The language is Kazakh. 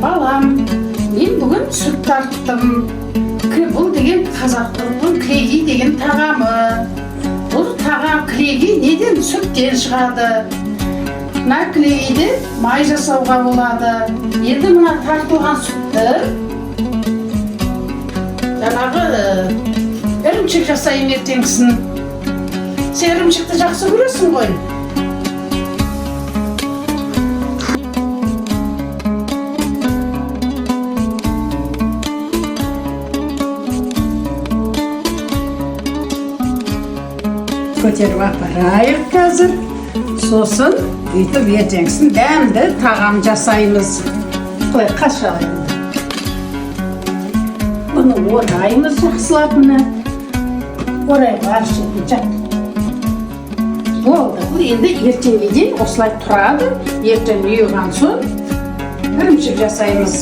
Балам, мен бүгін сүт тарттым. Бұл деген қазақтың кілегей деген тағамы. Бұл тағам кілегей неден? Сүттен шығады. Мына кілегейді май жасауға болады. Енді мына тартылған сүтті жаңағы ірімшік жасайын ертеңгісін. Сен ірімшікті жақсы көресің ғой? Көтеріп апарайық қазір. Сосын үйтіп ертеңгісін дәмді тағам жасаймыз. Қой, қашалаймыз. Бұны ораймыз жақсылап мына. Орайға шетін жат. Болды, бұл енді ертеңге дейін осылай тұрады. Ертең үйіған соң ірімшік жасаймыз.